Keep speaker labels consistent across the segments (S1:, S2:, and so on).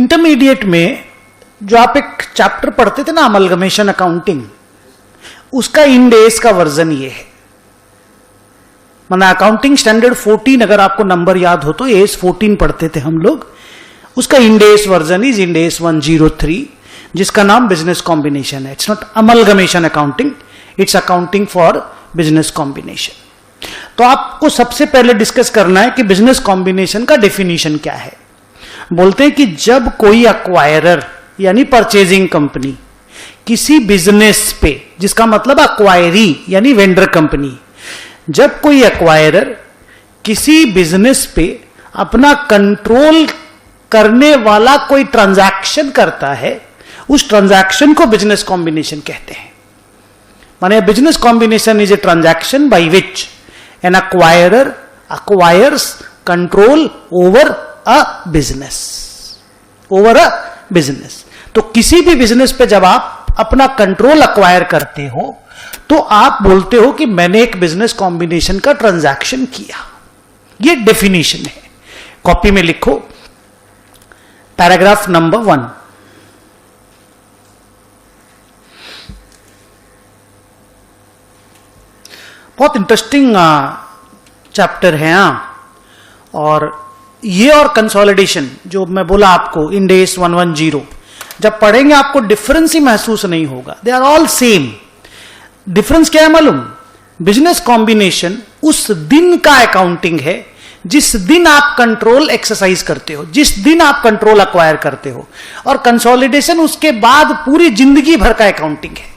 S1: Intermediate में जो आप एक चैप्टर पढ़ते थे ना, अमलगमेशन अकाउंटिंग, उसका इंड एस का वर्जन ये है। माना अकाउंटिंग स्टैंडर्ड 14, अगर आपको नंबर याद हो तो एस 14 पढ़ते थे हम लोग, उसका end S version is end S 103, जिसका नाम बिजनेस कॉम्बिनेशन है। It's not amalgamation accounting, it's accounting for business combination. तो आपको सबसे पहले डिस्कस करना है कि बिजनेस कॉम्बिनेशन का डेफिनेशन क्या है। बोलते हैं कि जब कोई अक्वायरर यानी परचेजिंग कंपनी किसी बिजनेस पे, जिसका मतलब अक्वायरी यानी वेंडर कंपनी, जब कोई अक्वायरर किसी बिजनेस पे अपना कंट्रोल करने वाला कोई ट्रांजैक्शन करता है, उस ट्रांजैक्शन को बिजनेस कॉम्बिनेशन कहते हैं। माने business combination is a transaction by which N acquirer acquires control over a business, over a business। तो किसी भी बिजनेस पे जब आप अपना कंट्रोल अक्वायर करते हो तो आप बोलते हो कि मैंने एक बिजनेस कॉम्बिनेशन का ट्रांजैक्शन किया। ये डेफिनेशन है। कॉपी में लिखो पैराग्राफ नंबर 1। बहुत इंटरेस्टिंग चैप्टर है। और ये और कंसोलिडेशन जो मैं बोला आपको, इंड एस 110, जब पढ़ेंगे आपको डिफरेंस ही महसूस नहीं होगा। They are all same. Difference क्या है मालूम? बिजनेस कॉम्बिनेशन उस दिन का अकाउंटिंग है जिस दिन आप कंट्रोल एक्सरसाइज करते हो, जिस दिन आप कंट्रोल अक्वायर करते हो, और कंसोलिडेशन उसके बाद पूरी जिंदगी भर का अकाउंटिंग है।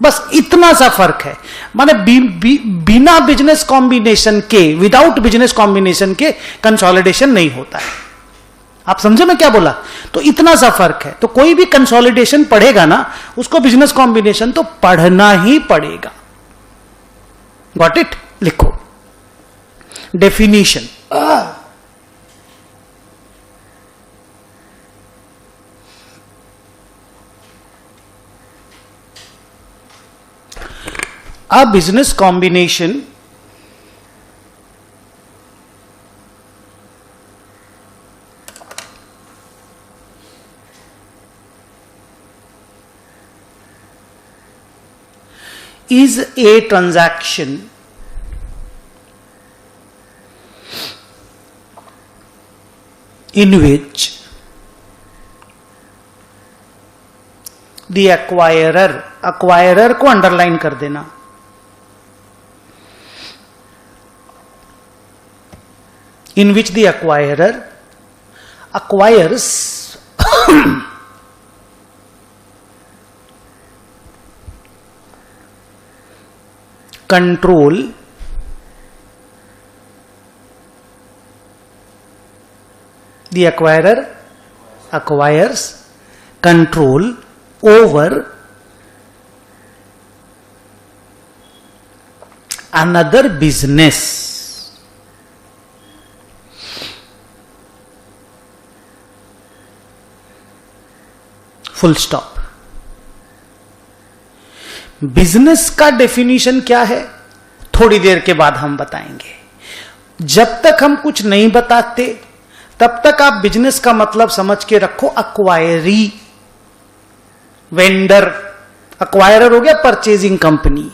S1: बस इतना सा फर्क है। माने बिना बिजनेस कॉम्बिनेशन के, विदाउट बिजनेस कॉम्बिनेशन के कंसोलिडेशन नहीं होता है। आप समझे मैं क्या बोला? तो इतना सा फर्क है। तो कोई भी कंसोलिडेशन पढ़ेगा ना, उसको बिजनेस कॉम्बिनेशन तो पढ़ना ही पड़ेगा। Got it? लिखो definition. A business combination is a transaction in which the acquirer को अंडरलाइन कर देना, in which the acquirer acquires control the acquirer acquires control over another business full stop. Business का definition क्या है थोड़ी देर के बाद हम बताएंगे। जब तक हम कुछ नहीं बताते तब तक आप बिजनेस का मतलब समझ के रखो अक्वायरी, वेंडर। अक्वायरर हो गया परचेजिंग कंपनी।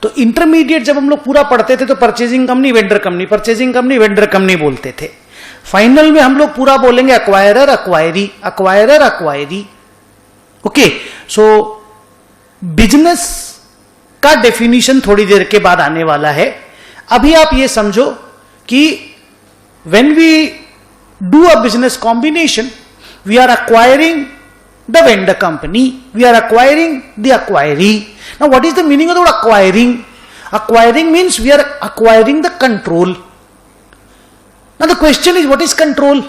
S1: तो इंटरमीडिएट जब हम लोग पूरा पढ़ते थे तो purchasing company, vendor company, purchasing company, vendor company बोलते थे। फाइनल में हम लोग पूरा बोलेंगे acquirer acquiree, acquirer acquiree. Okay, so business का डेफिनेशन थोड़ी देर के बाद आने वाला है। अभी आप ये समझो कि when we do a business combination we are acquiring the vendor company, we are acquiring the acquiree. Now what is the meaning of the word acquiring? Acquiring means we are acquiring the control. Now the question is what is control?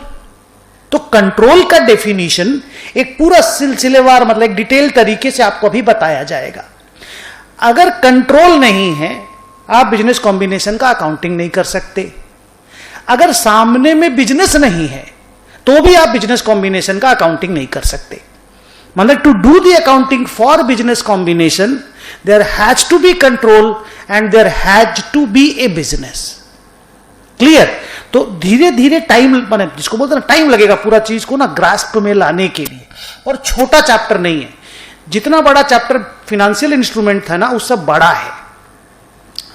S1: तो control का definition एक पूरा सिलसिलेवार, मतलब एक detail तरीके से आपको अभी बताया जाएगा। अगर कंट्रोल नहीं है आप बिजनेस कॉम्बिनेशन का अकाउंटिंग नहीं कर सकते। अगर सामने में बिजनेस नहीं है तो भी आप बिजनेस कॉम्बिनेशन का अकाउंटिंग नहीं कर सकते। मतलब to do the accounting for business combination there has to be control and there has to be a business. Clear? तो धीरे धीरे टाइम, माने जिसको बोलते हैं ना टाइम लगेगा पूरा चीज को ना ग्रास्प में लाने के लिए, और छोटा चैप्टर नहीं है। जितना बड़ा चैप्टर फिनेंशियल इंस्ट्रूमेंट था ना उस सब बड़ा है,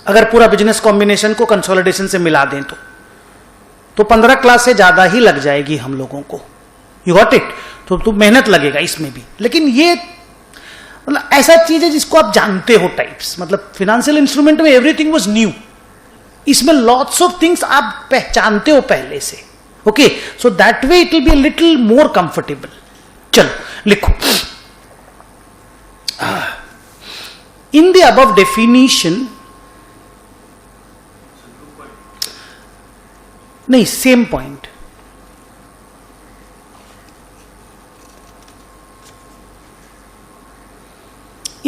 S1: अगर पूरा बिजनेस कॉम्बिनेशन को कंसोलिडेशन से मिला दें तो 15 क्लास से ज्यादा ही लग जाएगी हम लोगों को। You got it? तो मेहनत लगेगा इसमें भी, लेकिन ये मतलब ऐसा चीज है जिसको आप जानते हो टाइप्स, मतलब फिनेंशियल इंस्ट्रूमेंट में एवरीथिंग वाज न्यू, इसमें लॉट्स ऑफ थिंग्स आप पहचानते हो पहले से। Okay, so that way it will be little more comfortable. चलो लिखो, इन द अबव डेफिनेशन, नहीं same point,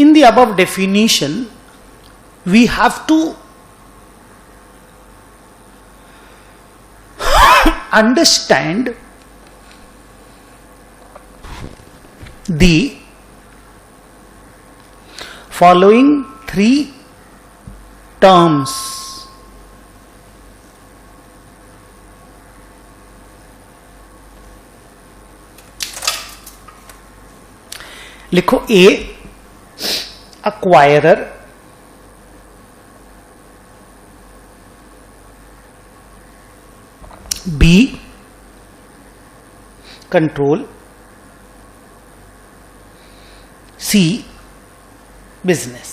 S1: in the above definition we have to understand the following 3 terms. लिखो, A acquirer, B control, C business.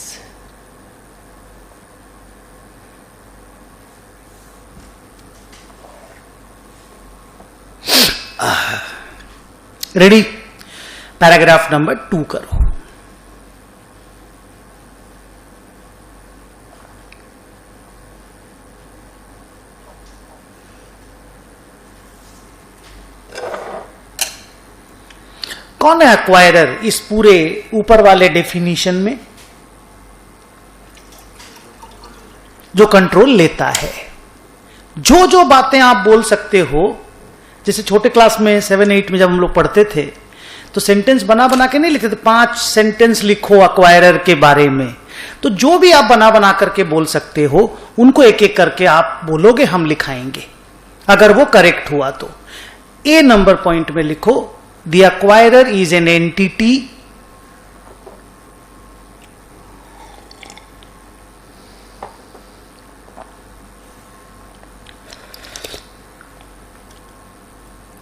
S1: Ready? Paragraph number 2 करो। कौन है acquirer इस पूरे ऊपर वाले डेफिनेशन में? जो कंट्रोल लेता है। जो जो बातें आप बोल सकते हो, जैसे छोटे क्लास में 7-8 में जब हम लोग पढ़ते थे तो सेंटेंस बना बना के नहीं लिखते थे, 5 सेंटेंस लिखो एक्वायरर के बारे में। तो जो भी आप बना बना करके बोल सकते हो उनको एक एक करके आप बोलोगे, हम लिखाएंगे अगर वो करेक्ट हुआ तो। ए नंबर पॉइंट में लिखो, the acquirer is an entity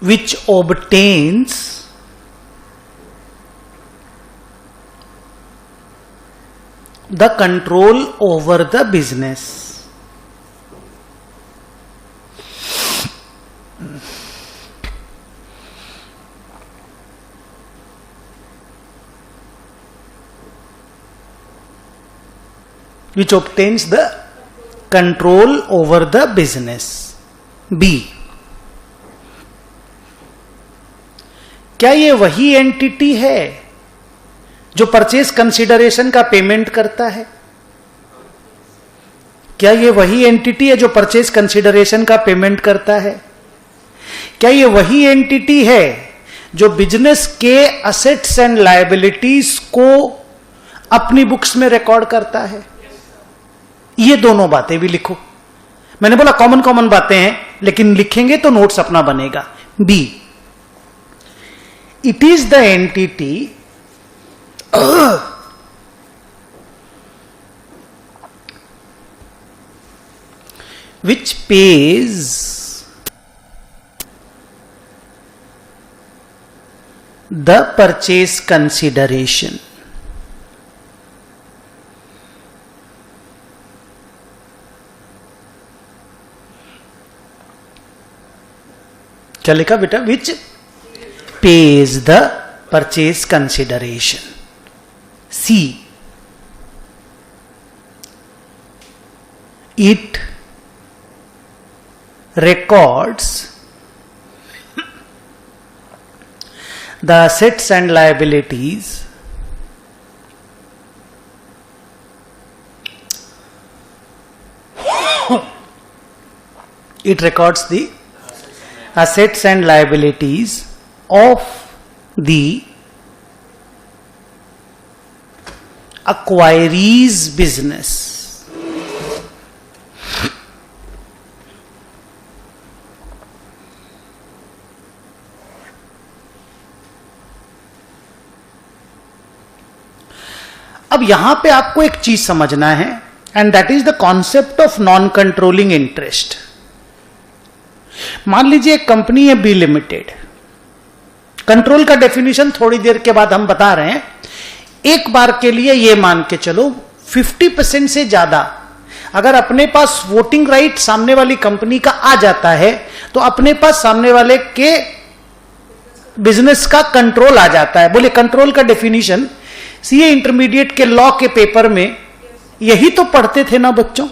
S1: which obtains the control over the business. Which obtains the control over the business. B, क्या ये वही एंटिटी है जो परचेज कंसिडरेशन का पेमेंट करता है? क्या ये वही एंटिटी है जो परचेज कंसिडरेशन का पेमेंट करता है? क्या ये वही एंटिटी है जो बिजनेस के असेट्स एंड लायबिलिटीज को अपनी बुक्स में रिकॉर्ड करता है? ये दोनों बातें भी लिखो। मैंने बोला कॉमन कॉमन बातें हैं, लेकिन लिखेंगे तो नोट्स अपना बनेगा। B, it is the entity which pays the purchase consideration. क्या लिखा बेटा? विच pays the purchase consideration. C, it records the assets and liabilities it records the assets and liabilities of the acquiree's business. अब यहां पे आपको एक चीज समझना है, and that is the concept of non controlling interest. मान लीजिए एक कंपनी है बी लिमिटेड, कंट्रोल का डेफिनेशन थोड़ी देर के बाद हम बता रहे हैं। एक बार के लिए ये मान के चलो 50% से ज्यादा अगर अपने पास वोटिंग राइट सामने वाली कंपनी का आ जाता है तो अपने पास सामने वाले के बिजनेस का कंट्रोल आ जाता है। बोले कंट्रोल का डेफिनेशन सीए इंटरमीडिएट के लॉ के पेपर में यही तो पढ़ते थे ना बच्चों।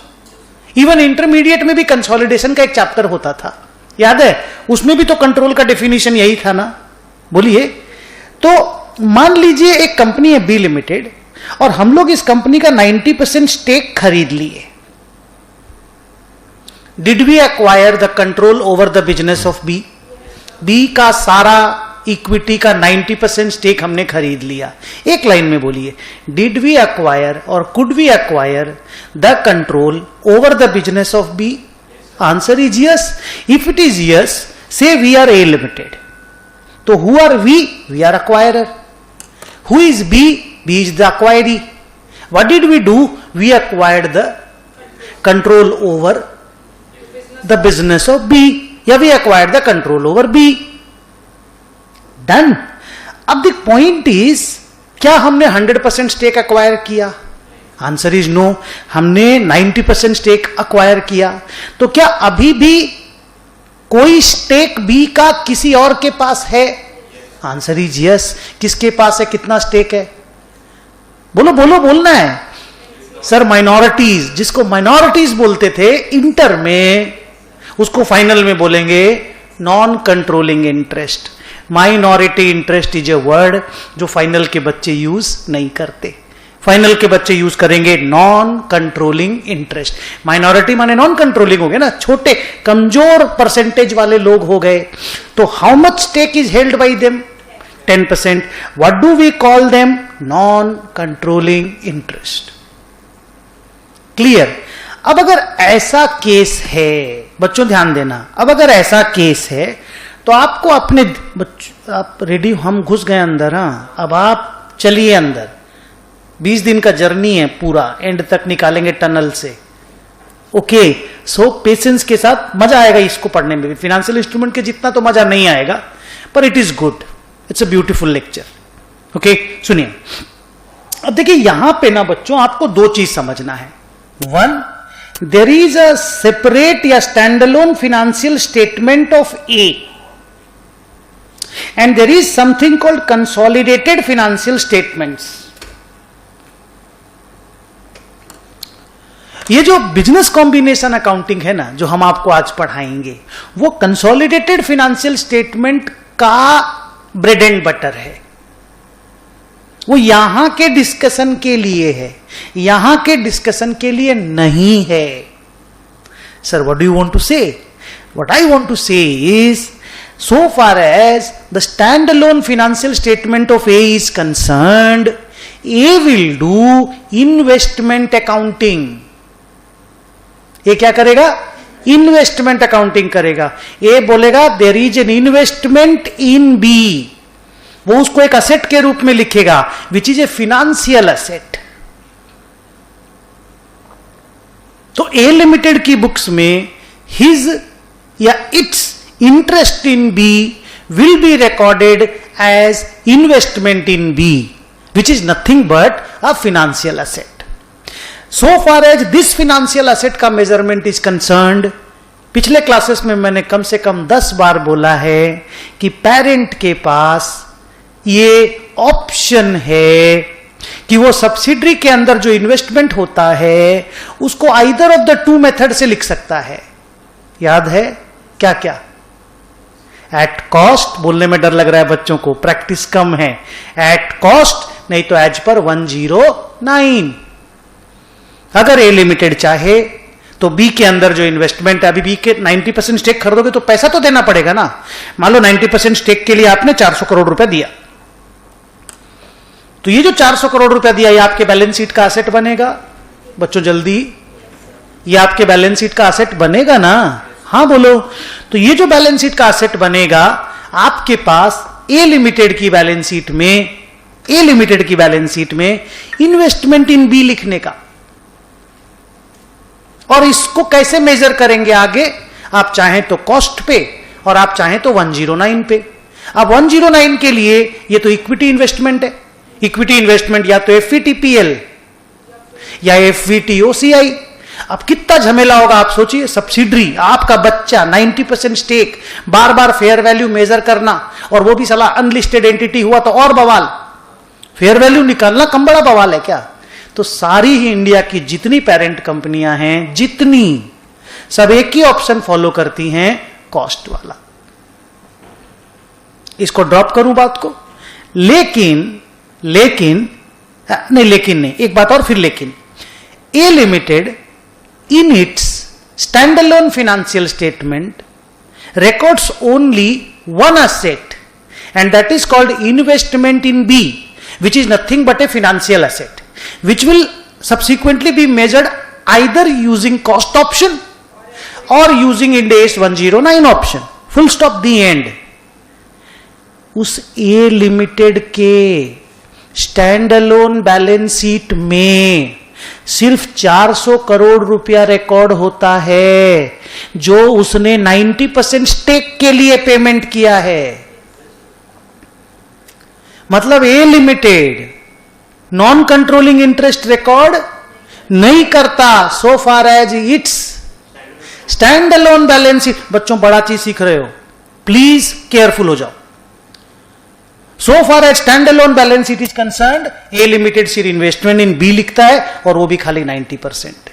S1: इवन इंटरमीडिएट में भी कंसोलिडेशन का एक चैप्टर होता था, याद है? उसमें भी तो कंट्रोल का डेफिनेशन यही था ना। बोलिए, तो मान लीजिए एक कंपनी है बी लिमिटेड और हम लोग इस कंपनी का 90% स्टेक खरीद लिए। Did we acquire the control over the business of B? B का सारा इक्विटी का 90% स्टेक हमने खरीद लिया। एक लाइन में बोलिए, डिड वी एक्वायर और could we acquire the control over the business of B? Answer is yes. If it is yes, say we are A limited. तो who are we? We are acquirer. Who is B? B is the acquiree. What did we do? We acquired the control over the business of B. या we acquired the control over B. Done. अब the point is, क्या हमने 100% stake acquire किया? Answer is no. हमने 90% stake acquire किया। तो क्या अभी भी कोई स्टेक बी का किसी और के पास है? Answer is yes. किसके पास है? कितना स्टेक है? बोलो बोलो, बोलना है सर। माइनॉरिटीज, जिसको माइनॉरिटीज बोलते थे इंटर में, उसको फाइनल में बोलेंगे non controlling interest. Minority interest is a word जो फाइनल के बच्चे यूज नहीं करते। फाइनल के बच्चे यूज करेंगे नॉन कंट्रोलिंग इंटरेस्ट। माइनॉरिटी माने नॉन कंट्रोलिंग हो गए ना, छोटे कमजोर परसेंटेज वाले लोग हो गए। तो how much stake is held by them? 10%. What do we call them? Non controlling interest. Clear? अब अगर ऐसा केस है, बच्चों ध्यान देना, अब अगर ऐसा केस है तो आपको अपने आप रेडी, हम घुस गए अंदर। हाँ, अब आप चलिए अंदर। 20 दिन का जर्नी है पूरा, एंड तक निकालेंगे टनल से। ओके, सो पेशेंस के साथ मजा आएगा इसको पढ़ने में भी। फाइनेंशियल इंस्ट्रूमेंट के जितना तो मजा नहीं आएगा, पर it is good, it's a beautiful lecture. Okay, सुनिए। अब देखिए यहां पे ना बच्चों आपको दो चीज समझना है। One, there is a separate या stand alone financial statement of A, and there is something called consolidated financial statements. ये जो बिजनेस कॉम्बिनेशन अकाउंटिंग है ना, जो हम आपको आज पढ़ाएंगे, वो कंसोलिडेटेड फाइनेंशियल स्टेटमेंट का ब्रेड एंड बटर है। वो यहां के डिस्कशन के लिए है, यहां के डिस्कशन के लिए नहीं है। Sir, what do you want to say? What I want to say is, so far as the standalone financial statement of A is concerned, A will do investment accounting. ये क्या करेगा? इन्वेस्टमेंट अकाउंटिंग करेगा। A बोलेगा there is an investment in B, वो उसको एक asset के रूप में लिखेगा, which is a financial asset. तो ए लिमिटेड की बुक्स में हिज या its interest in B will be recorded as investment in B, which is nothing but a financial asset. So far as this financial asset का measurement is concerned, पिछले classes में मैंने कम से कम 10 बार बोला है कि पेरेंट के पास ये ऑप्शन है कि वो सब्सिडरी के अंदर जो इन्वेस्टमेंट होता है उसको either of the two method से लिख सकता है। याद है क्या क्या? एट कॉस्ट, बोलने में डर लग रहा है बच्चों को, प्रैक्टिस कम है। एट कॉस्ट, नहीं तो एज पर 109। अगर ए लिमिटेड चाहे तो बी के अंदर जो इन्वेस्टमेंट है, अभी बी के 90% स्टेक खरीदोगे तो पैसा तो देना पड़ेगा ना। मान लो 90% स्टेक के लिए आपने 400 करोड़ रुपया दिया, तो ये जो 400 करोड़ रुपया दिया ये आपके बैलेंस शीट का असेट बनेगा। बच्चों जल्दी, ये आपके बैलेंस शीट का असेट बनेगा ना? हाँ बोलो। तो ये जो बैलेंस शीट का असेट बनेगा, आपके पास ए लिमिटेड की बैलेंस शीट में ए लिमिटेड की बैलेंस शीट में इन्वेस्टमेंट इन बी लिखने का। और इसको कैसे मेजर करेंगे आगे? आप चाहें तो कॉस्ट पे और आप चाहें तो 109 पे। अब 109 के लिए ये तो इक्विटी इन्वेस्टमेंट है। इक्विटी इन्वेस्टमेंट या तो एफवीटीपीएल या एफवीटीओसीआई। अब कितना झमेला होगा आप सोचिए। सब्सिडरी, आपका बच्चा 90% स्टेक, बार बार फेयर वैल्यू मेजर करना, और वो भी साला अनलिस्टेड एंटिटी हुआ तो और बवाल। फेयर वैल्यू निकालना कम बड़ा बवाल है क्या? तो सारी ही इंडिया की जितनी पेरेंट कंपनियां हैं, जितनी, सब एक ही ऑप्शन फॉलो करती हैं, कॉस्ट वाला। इसको ड्रॉप करूं बात को। लेकिन नहीं, एक बात और फिर लेकिन। ए limited in its standalone financial statement records only one asset, and that is called investment in B, which is nothing but a financial asset, which will subsequently be measured either using cost option or using Ind AS 109 option. Full stop, the end. उस A limited के standalone balance sheet में सिर्फ 400 करोड़ रुपया record होता है, जो उसने 90% stake के लिए पेमेंट किया है। मतलब A limited non controlling interest record नहीं करता so far as it's stand alone balance sheet. बच्चों, बड़ा चीज सीख रहे हो, प्लीज केयरफुल हो जाओ। So far as standalone balance sheet is concerned, A limited सिर्फ इन्वेस्टमेंट इन बी लिखता है और वो भी खाली 90%।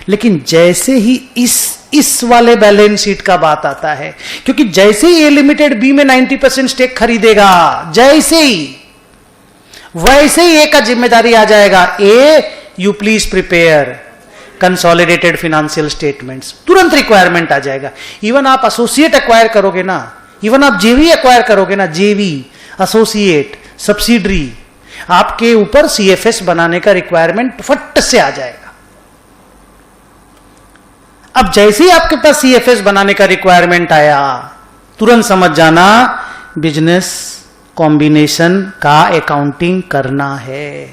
S1: लेकिन जैसे ही इस वाले बैलेंस शीट का बात आता है, क्योंकि जैसे ही A लिमिटेड बी में 90% स्टेक खरीदेगा, जैसे ही वैसे ही A का जिम्मेदारी आ जाएगा, A you please prepare consolidated financial statements. तुरंत रिक्वायरमेंट आ जाएगा। इवन आप एसोसिएट एक्वायर करोगे ना, इवन आप जेवी एक्वायर करोगे ना, जेवी, एसोसिएट, सब्सिडरी, आपके ऊपर सीएफएस बनाने का रिक्वायरमेंट फट से आ जाएगा। अब जैसे ही आपके पास सीएफएस बनाने का रिक्वायरमेंट आया, तुरंत समझ जाना बिजनेस कॉम्बिनेशन का अकाउंटिंग करना है।